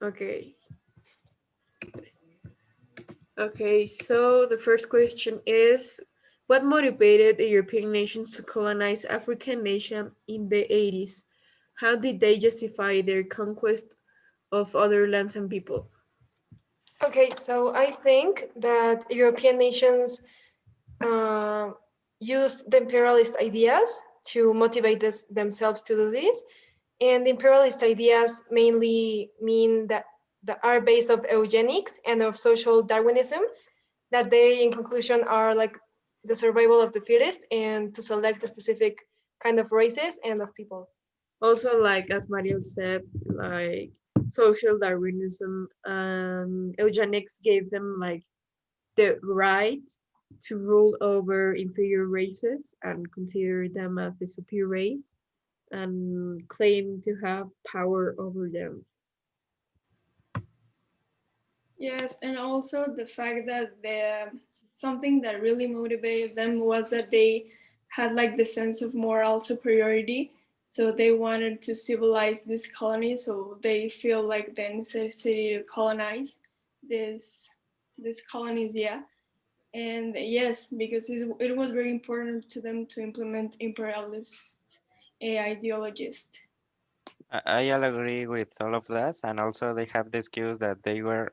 Okay. Okay, so the first question is, what motivated the European nations to colonize African nation in the 80s? How did they justify their conquest of other lands and people? Okay, so I think that European nations uh, used the imperialist ideas to motivate themselves to do this. And the imperialist ideas mainly mean that are based of eugenics and of social Darwinism, that they, in conclusion, are like the survival of the fittest and to select a specific kind of races and of people. Also, like as Mariel said, like social Darwinism and eugenics gave them like the right to rule over inferior races and consider them as the superior race and claim to have power over them. Yes, and also the fact that the something that really motivated them was that they had like the sense of moral superiority. So they wanted to civilize this colony, so they feel like the necessity to colonize this this colonies, yeah. And yes, because it was very important to them to implement imperialist ideologies. I'll agree with all of that, and also they have the excuse that they were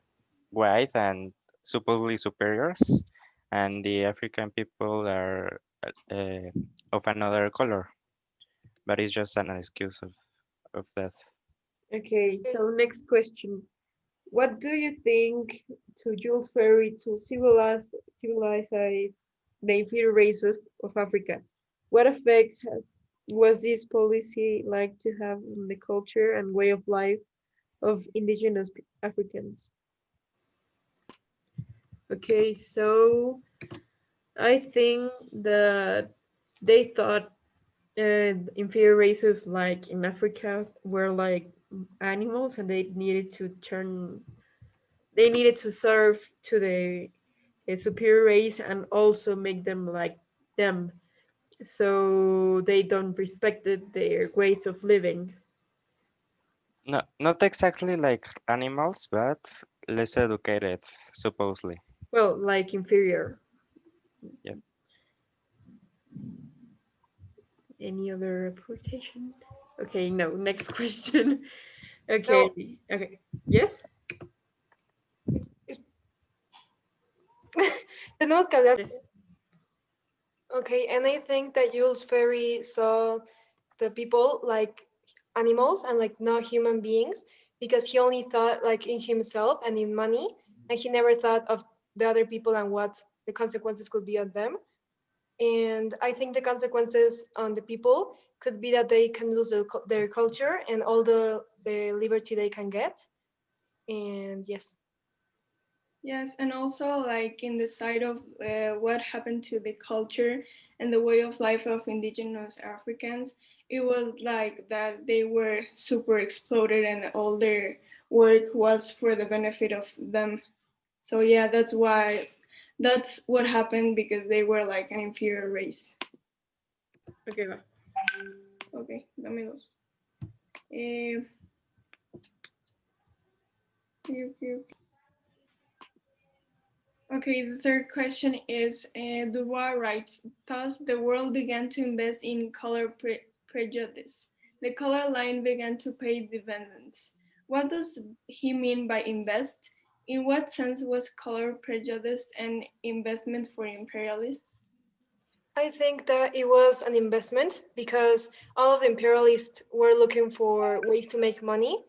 white and supposedly superiors, and the African people are uh, of another color. But it's just an excuse of that. Okay, so next question. What do you think to Jules Ferry to civilize the inferior races of Africa? What effect was this policy like to have on the culture and way of life of indigenous Africans? Okay, so I think that they thought inferior races like in Africa were like animals and they needed to serve to the superior race and also make them like them so they don't respected their ways of living. No, not exactly like animals, but less educated, supposedly. Well, like inferior. Yeah. Any other reportation? Okay, no, next question. No, Okay, okay, yes. es- tenemos que hablar. Yes. Okay, and I think that Jules Ferry saw the people like animals and like not human beings because he only thought like in himself and in money, and he never thought of the other people and what the consequences could be on them. And I think the consequences on the people could be that they can lose their culture and all the liberty they can get. And yes. Yes, and also like in the side of what happened to the culture and the way of life of indigenous Africans, it was like that they were super exploded and all their work was for the benefit of them. So yeah, that's what happened because they were like an inferior race. Okay, va. Okay, dame dos. Eh, okay, okay. Okay, the third question is Dubois writes, thus the world began to invest in color prejudice. The color line began to pay dividends. What does he mean by invest? In what sense was color prejudice an investment for imperialists? I think that it was an investment because all of the imperialists were looking for ways to make money.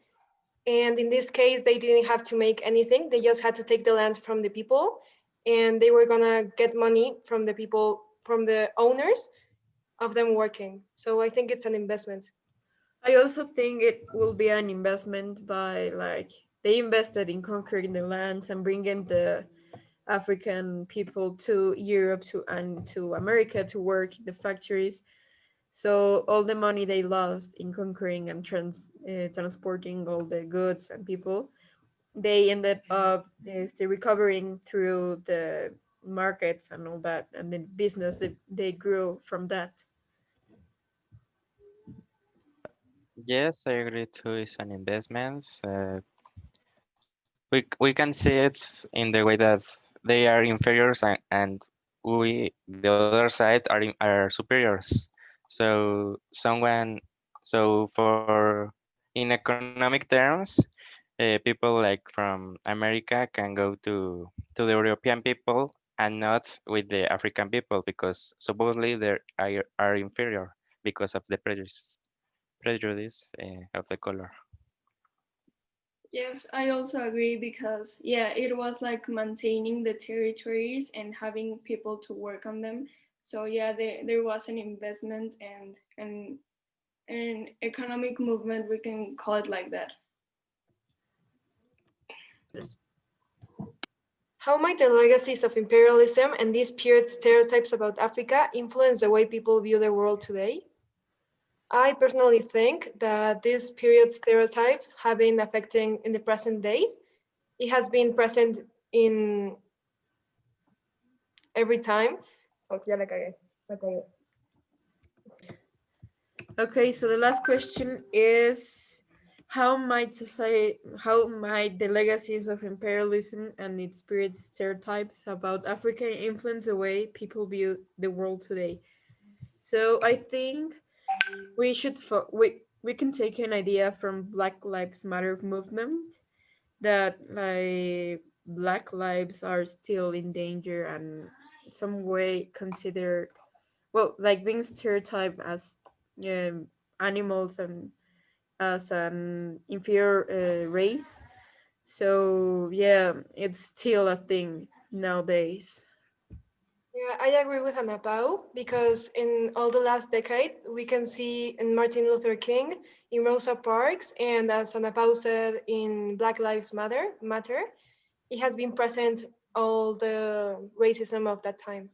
And in this case, they didn't have to make anything. They just had to take the land from the people and they were going to get money from the people, from the owners of them working. So I think it's an investment. I also think it will be an investment by like they invested in conquering the lands and bringing the African people to Europe to and to America to work in the factories. So all the money they lost in conquering and transporting all the goods and people, they ended up recovering through the markets and all that, and the business that they grew from that. Yes, I agree too. It's an investment. we can see it in the way that they are inferiors and we the other side are superiors. So someone so for in economic terms, people like from America can go to the European people and not with the African people because supposedly are inferior because of the prejudice of the color. Yes, I also agree because yeah, it was like maintaining the territories and having people to work on them. So yeah, there was an investment and an economic movement, we can call it like that. How might the legacies of imperialism and these period stereotypes about Africa influence the way people view the world today? I personally think that this period stereotype have been affecting in the present days. It has been present in every time. Oh, ya la cagué. La cagué. Okay, so the last question is how might the legacies of imperialism and its spirit stereotypes about Africa influence the way people view the world today? So I think we can take an idea from Black Lives Matter movement that like black lives are still in danger and some way considered, well, like being stereotyped as um, animals and as an inferior race. So yeah, it's still a thing nowadays. Yeah, I agree with Anapau because in all the last decade, we can see in Martin Luther King, in Rosa Parks, and as Anapau said, in Black Lives Matter, it has been present all the racism of that time.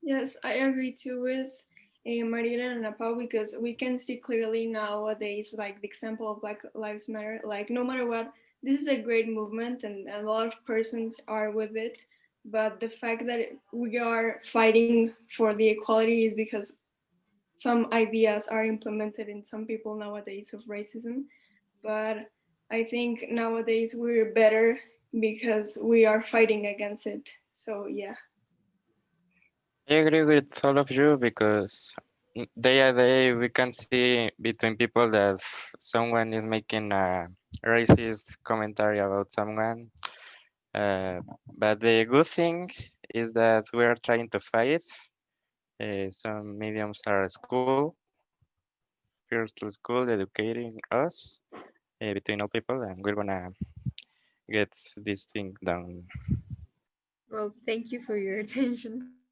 Yes, I agree too with Marina and Napao because we can see clearly nowadays, like the example of Black Lives Matter, like no matter what, this is a great movement and a lot of persons are with it. But the fact that we are fighting for the equality is because some ideas are implemented in some people nowadays of racism. But I think nowadays we're better because we are fighting against it. So yeah. I agree with all of you because day by day we can see between people that someone is making a racist commentary about someone. But the good thing is that we are trying to fight. Some mediums are school, first school educating us between all people, and we're gonna get this thing done. Well, thank you for your attention.